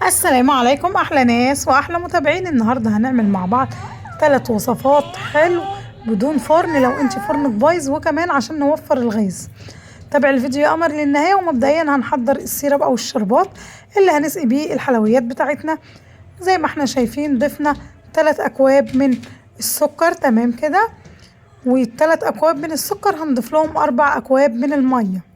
السلام عليكم احلى ناس واحلى متابعين. النهارده هنعمل مع بعض 3 وصفات حلو بدون فرن لو انت فرنك بايظ، وكمان عشان نوفر الغاز. تابع الفيديو يا قمر للنهايه. ومبدئيا هنحضر السيرب او الشربات اللي هنسقي بيه الحلويات بتاعتنا. زي ما احنا شايفين ضفنا 3 اكواب من السكر، تمام كده. و3 اكواب من السكر هنضيف لهم 4 اكواب من الميه.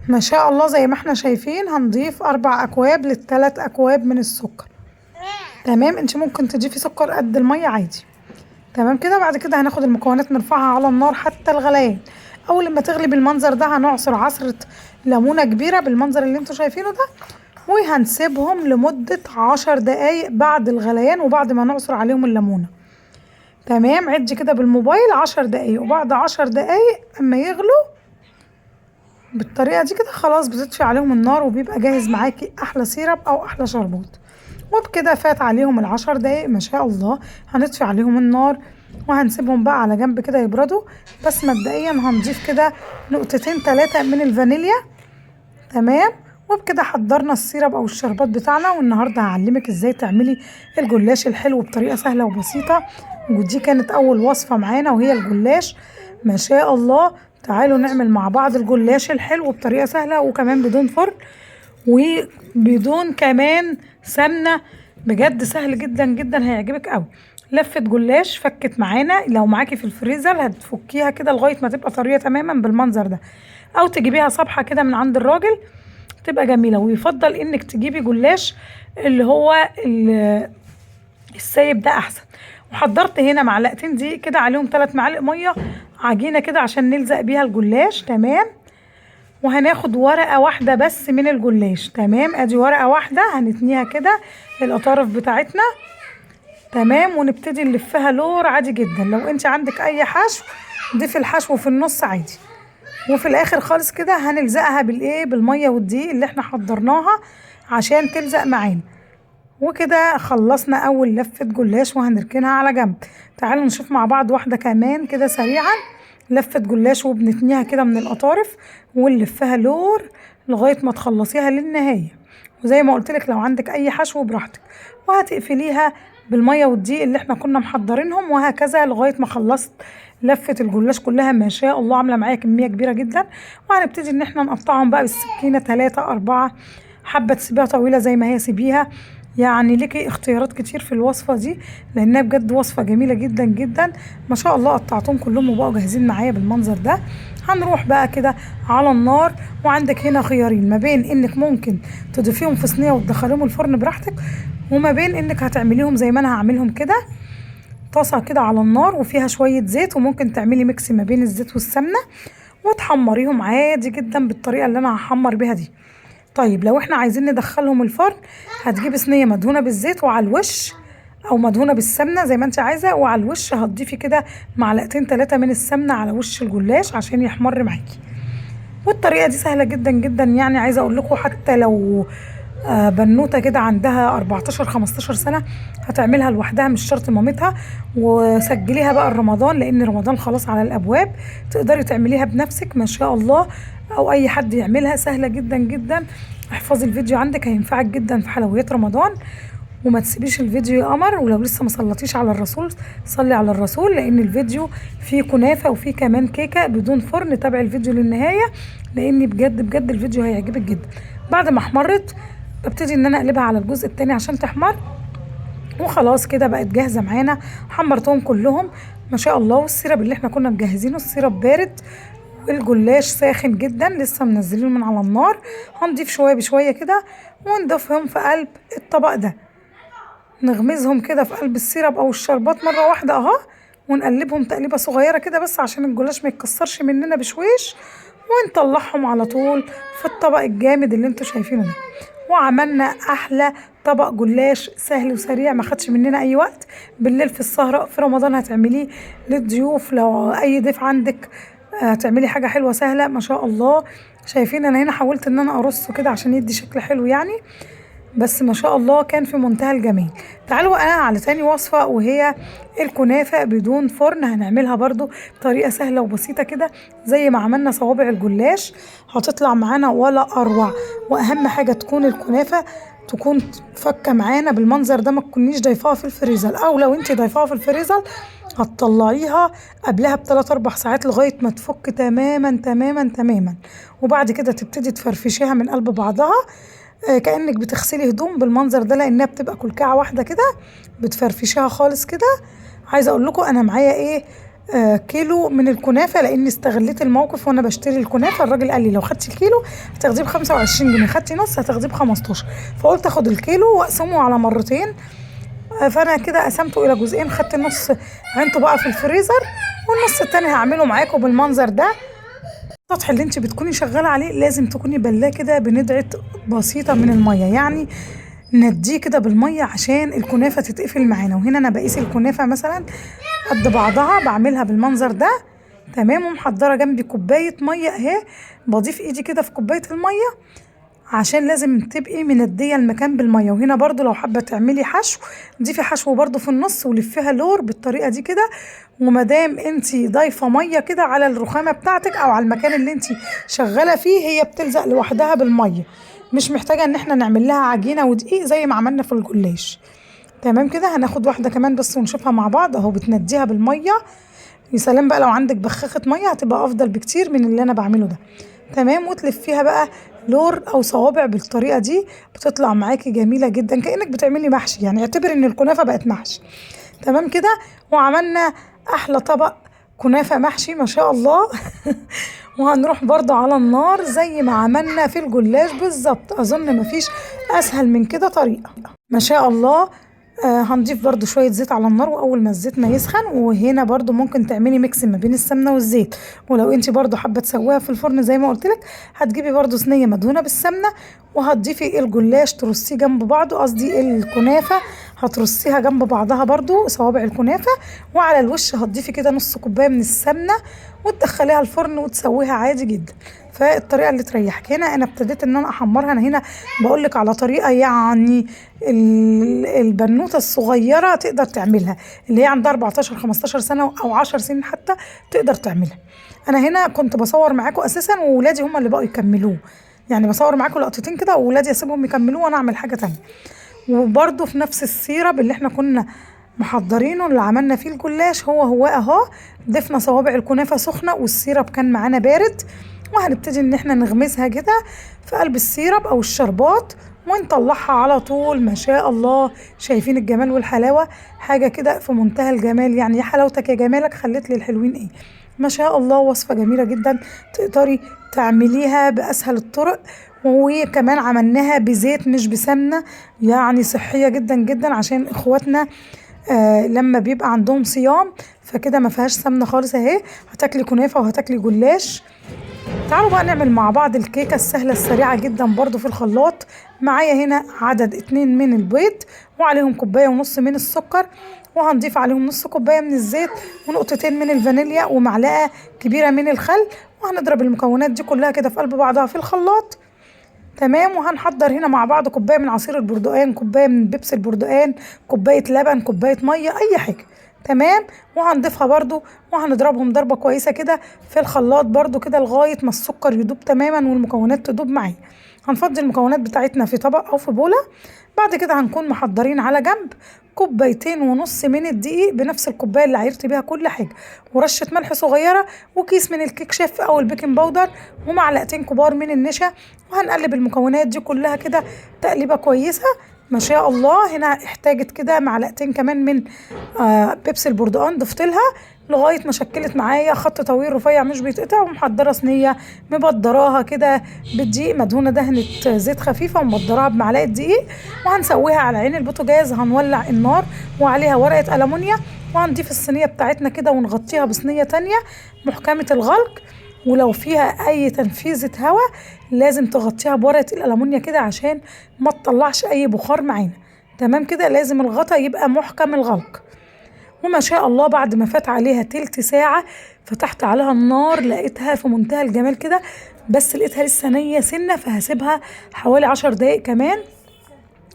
ما شاء الله زي ما احنا شايفين هنضيف 4 اكواب لل3 اكواب من السكر. تمام، انت ممكن تضيفي سكر قد الميه عادي. تمام كده. بعد كده هناخد المكونات نرفعها على النار حتى الغليان. اول لما تغلي بالمنظر ده هنعصر عصرة ليمونة كبيرة بالمنظر اللي انتوا شايفينه ده، وهنسيبهم لمدة 10 دقايق بعد الغليان وبعد ما نعصر عليهم الليمونة. تمام، عدي كده بالموبايل 10 دقايق، وبعد 10 دقايق اما يغلوا بالطريقة دي كده خلاص بتطفي عليهم النار، وبيبقى جاهز معاكي احلى سيرب او احلى شربات. وبكده فات عليهم ال10 دقايق ما شاء الله. هنطفي عليهم النار وهنسيبهم بقى على جنب كده يبردوا. بس مبدئيا هنضيف كده نقطتين 3 من الفانيليا. تمام، وبكده حضرنا السيرب او الشربات بتاعنا. والنهارده هعلمك ازاي تعملي الجلاش الحلو بطريقه سهله وبسيطه. ودي كانت اول وصفه معانا وهي الجلاش. ما شاء الله، تعالوا نعمل مع بعض الجلاش الحلو بطريقه سهله وكمان بدون فرن وبدون كمان سمنه. بجد سهل جدا جدا، هيعجبك قوي. لفه جلاش فكت معانا. لو معاكي في الفريزر هتفكيها كده لغايه ما تبقى طريه تماما بالمنظر ده، او تجيبيها صبحه كده من عند الراجل تبقى جميله. ويفضل انك تجيبي جلاش اللي هو السايب ده احسن. وحضرت هنا معلقتين دقيق كده عليهم 3 معالق ميه عجينه كده عشان نلزق بيها الجلاش. تمام، وهناخد ورقه واحده بس من الجلاش. تمام، ادي ورقه واحده هنتنيها كده الاطراف بتاعتنا. تمام، ونبتدي نلفها لور عادي جدا. لو انت عندك اي حشو ضيفي الحشو في النص عادي. وفي الاخر خالص كده هنلزقها بالميه والدقيق اللي احنا حضرناها عشان تلزق معانا. وكده خلصنا اول لفه جلاش وهنركنها على جنب. تعالوا نشوف مع بعض واحده كمان كده سريعا. لفه جلاش وبنتنيها كده من الاطراف ونلفها لور لغايه ما تخلصيها للنهايه. وزي ما قلت لك لو عندك اي حشو براحتك، وهتقفليها بالميه والدقيق اللي احنا كنا محضرينهم. وهكذا لغايه ما خلصت لفه الجلاش كلها. ما شاء الله عامله معايا كميه كبيره جدا. وهنبتدي ان احنا نقطعهم بقى بالسكينه 3 4 حبه. تسيبيها طويله زي ما هي سيبيها، يعني ليكي اختيارات كتير في الوصفه دي لانها بجد وصفه جميله جدا جدا. ما شاء الله قطعتهم كلهم وبقوا جاهزين معايا بالمنظر ده. هنروح بقى كده على النار. وعندك هنا خيارين ما بين انك ممكن تضيفيهم في صينيه وتدخليهم الفرن براحتك، وما بين انك هتعمليهم زي ما انا هعملهم كده طاسه كده على النار وفيها شويه زيت. وممكن تعملي ميكس ما بين الزيت والسمنه وتحمريهم عادي جدا بالطريقه اللي انا هحمر بيها دي. طيب لو احنا عايزين ندخلهم الفرن هتجيبي صينيه مدهونه بالزيت وعلى الوش، او مدهونه بالسمنه زي ما انت عايزه، وعلى الوش هتضيفي كده معلقتين 3 من السمنه على وش الجلاش عشان يحمر معاكي. والطريقه دي سهله جدا جدا. يعني عايزه اقول لكم حتى لو بنوته كده عندها 14 15 سنه هتعملها لوحدها، مش شرط مامتها. وسجليها بقى رمضان لان رمضان خلاص على الابواب، تقدري تعمليها بنفسك ما شاء الله، او اي حد يعملها. سهله جدا جدا. احفظي الفيديو عندك هينفعك جدا في حلويات رمضان. وما تسيبيش الفيديو يا قمر. ولو لسه ما صليتيش على الرسول صلي على الرسول، لان الفيديو فيه كنافه وفيه كمان كيكه بدون فرن. تابعي الفيديو للنهايه لان بجد بجد الفيديو هيعجبك جدا. بعد ما احمرت ببتدي ان انا اقلبها على الجزء التاني عشان تحمر. وخلاص كده بقت جاهزه معانا. حمرتهم كلهم ما شاء الله. والسيرب اللي احنا كنا مجهزينه السيرب بارد والجلاش ساخن جدا لسه منزلينه من على النار. هنضيف شويه بشويه كده ونضيفهم في قلب الطبق ده. نغمزهم كده في قلب السيرب او الشربات مره واحده اهو، ونقلبهم تقليبه صغيره كده بس عشان الجلاش ما يتكسرش مننا بشويش. ونطلعهم على طول في الطبق الجامد اللي انتوا شايفينه ده. وعملنا احلى طبق جلاش سهل وسريع ما خدش مننا اي وقت. بالليل في السهره في رمضان هتعمليه للضيوف. لو اي ضيف عندك هتعملي حاجه حلوه سهله ما شاء الله. شايفين انا هنا حاولت ان انا ارصه كده عشان يدي شكل حلو يعني، بس ما شاء الله كان في منتهى الجمال. تعالوا انا على تاني وصفة وهي الكنافة بدون فرن. هنعملها برضو بطريقة سهلة وبسيطة كده زي ما عملنا صوابع الجلاش. هتطلع معانا ولا اروع. واهم حاجة تكون الكنافة تكون فكه معانا بالمنظر ده، ما تكونيش ضيفاها في الفريزر، او لو انت ضيفاها في الفريزر هتطلعيها قبلها بثلاث اربع ساعات لغايه ما تفك تماما تماما تماما. وبعد كده تبتدي تفرفشيها من قلب بعضها كأنك بتغسلي هدوم بالمنظر ده، لانها بتبقى كلكعه واحده كده، بتفرفشيها خالص كده. عايزه اقول لكم انا معايا ايه، كيلو من الكنافه، لاني استغليت الموقف وانا بشتري الكنافه. الراجل قال لي لو خدتي الكيلو هتاخديه ب 25 جنيه، خدتي نص هتاخديه ب 15. فقلت اخد الكيلو واقسمه على مرتين. فانا كده قسمته الى جزئين، خدت النص عينته بقى في الفريزر، والنص التاني هعمله معاكم بالمنظر ده. السطح اللي انت بتكوني شغاله عليه لازم تكوني بلاه كده بندعه بسيطه من الميه، يعني نديه كده بالميه عشان الكنافه تتقفل معانا. وهنا انا بقيس الكنافه مثلا قد بعضها، بعملها بالمنظر ده تمام. ومحضره جنبي كوبايه ميه اهي، بضيف ايدي كده في كوبايه الميه عشان لازم تبقي منديه المكان بالميه. وهنا برضو لو حابه تعملي حشو، ضيفي حشو برضو في النص ولفيها لور بالطريقه دي كده. ومادام انتي ضايفه ميه كده على الرخامه بتاعتك او على المكان اللي انتي شغاله فيه، هي بتلزق لوحدها بالميه، مش محتاجه ان احنا نعمل لها عجينه ودقيق زي ما عملنا في الجلاش. تمام كده. هناخد واحده كمان بس ونشوفها مع بعض اهو، بتنديها بالميه. يا سلام بقى لو عندك بخاخه ميه هتبقى افضل بكتير من اللي انا بعمله ده. تمام. وتلفيها بقى لور او صوابع بالطريقه دي، بتطلع معاكي جميله جدا كانك بتعملي محشي، يعني اعتبر ان الكنافه بقت محشي. تمام كده. وعملنا احلى طبق كنافه محشي ما شاء الله. وهنروح برضو على النار زي ما عملنا في الجلاش بالظبط، اظن مفيش اسهل من كده طريقه ما شاء الله. هنضيف برضو شوية زيت على النار، وأول ما الزيت ما يسخن، وهنا برضو ممكن تعملي ميكس ما بين السمنة والزيت. ولو انت برضو حابة تسويها في الفرن زي ما قلتلك، هتجيبي برضو صينية مدهونة بالسمنة، وهتضيفي الجلاش ترصيه جنب بعضه، قصدي الكنافة هترصيها جنب بعضها برضو صوابع الكنافة. وعلى الوش هتضيفي كده نص كوباية من السمنة، وتدخليها الفرن وتسويها عادي جدا. فالطريقه اللي تريحك. هنا انا ابتديت ان انا احمرها، انا هنا بقول لك على طريقه يعني البنوته الصغيره تقدر تعملها، اللي هي عندها 14 15 سنه او 10 سنين حتى تقدر تعملها. انا هنا كنت بصور معاكم اساسا، وولادي هم اللي بقوا يكملوه، يعني بصور معاكم لقطتين كده وولادي اسيبهم يكملوه وانا اعمل حاجه تانية. وبرده في نفس السيرب اللي احنا كنا محضرينه اللي عملنا فيه الجلاش، هو اهو ضفنا صوابع الكنافه سخنه والسيرب كان معانا بارد، وهنبتدي ان احنا نغمسها كده في قلب السيرب او الشربات ونطلعها على طول. ما شاء الله، شايفين الجمال والحلاوه؟ حاجه كده في منتهى الجمال، يعني يا حلاوتك يا جمالك خليت لي الحلوين ايه. ما شاء الله، وصفه جميله جدا تقدري تعمليها باسهل الطرق. وكمان عملناها بزيت مش بسمنه، يعني صحيه جدا جدا عشان اخواتنا لما بيبقى عندهم صيام، فكده ما فيهاش سمنه خالص اهي. هتاكلي كنافه وهتاكلي جلاش. تعالوا بقى نعمل مع بعض الكيكه السهله السريعه جدا برضو في الخلاط. معايا هنا عدد 2 من البيض، وعليهم كوبايه ونص من السكر، وهنضيف عليهم نص كوبايه من الزيت، ونقطتين من الفانيليا، ومعلقه كبيره من الخل. وهنضرب المكونات دي كلها كده في قلب بعضها في الخلاط. تمام. وهنحضر هنا مع بعض كوبايه من عصير البرتقال، كوبايه من بيبس البرتقال، كوبايه لبن، كوبايه ميه، اي حاجه. تمام. وهنضيفها برضو وهنضربهم ضربه كويسه كده في الخلاط برضو كده لغايه ما السكر يدوب تماما والمكونات تدوب معايا. هنفضي المكونات بتاعتنا في طبق او في بوله. بعد كده هنكون محضرين على جنب كوبايتين ونص من الدقيق بنفس الكوبايه اللي عيرت بيها كل حاجه، ورشه ملح صغيره، وكيس من الكيك شيف او البيكنج باودر، ومعلقتين كبار من النشا. وهنقلب المكونات دي كلها كده تقليبه كويسه. ما شاء الله. هنا احتاجت كده معلقتين كمان من بيبسي البرتقال، ضفت لها لغايه ما شكلت معايا خط طويل رفيع مش بيتقطع. ومحضره صينيه مبدراها كده بالدقيق، مدهونه دهنه زيت خفيفه، ومبدراها بمعلقه دقيق. وهنسويها على عين البوتاجاز. هنولع النار وعليها ورقه ألمونيا، وهنضيف الصينيه بتاعتنا كده ونغطيها بصينيه تانية محكمه الغلق. ولو فيها اي تنفيذة هواء لازم تغطيها بورقة الألمونيا كده عشان ما تطلعش اي بخار معانا. تمام كده. لازم الغطا يبقى محكم الغلق. وما شاء الله بعد ما فات عليها تلت ساعة فتحت عليها النار، لقيتها في منتهى الجمال كده، بس لقيتها لسه نية سنة، فهسيبها حوالي 10 دقايق كمان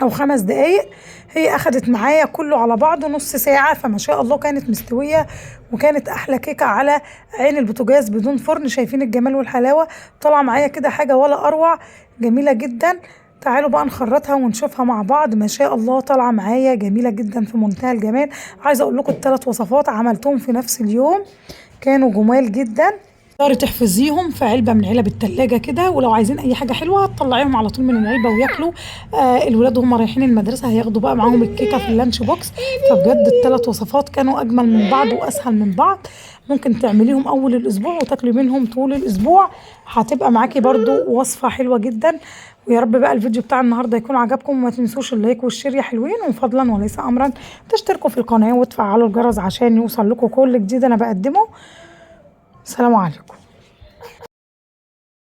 او 5 دقايق. هي اخدت معايا كله على بعضه نص ساعة، فما شاء الله كانت مستوية، وكانت احلى كيكة على عين البوتاجاز بدون فرن. شايفين الجمال والحلاوة؟ طالعة معايا كده حاجة ولا اروع، جميلة جدا. تعالوا بقى نخرطها ونشوفها مع بعض. ما شاء الله طالعه معايا جميله جدا في منتهى الجمال. عايزه اقول لكم ال3 وصفات عملتهم في نفس اليوم، كانوا جمال جدا. تقدري تحفظيهم في علبه من علب التلاجة كده، ولو عايزين اي حاجه حلوه تطلعيهم على طول من العلبه وياكلوا. الولاد وهم رايحين المدرسه هياخدوا بقى معاهم الكيكه في اللانش بوكس. فبجد ال3 وصفات كانوا اجمل من بعض واسهل من بعض. ممكن تعمليهم اول الاسبوع وتاكلي منهم طول الاسبوع، هتبقى معاكي برضو وصفه حلوه جدا. ويا رب بقى الفيديو بتاع النهارده يكون عجبكم، وما تنسوش اللايك والشير يا حلوين، وفضلا وليس امرا تشتركوا في القناه وتفعلوا الجرس عشان يوصل لكم كل جديد انا بقدمه. السلام عليكم.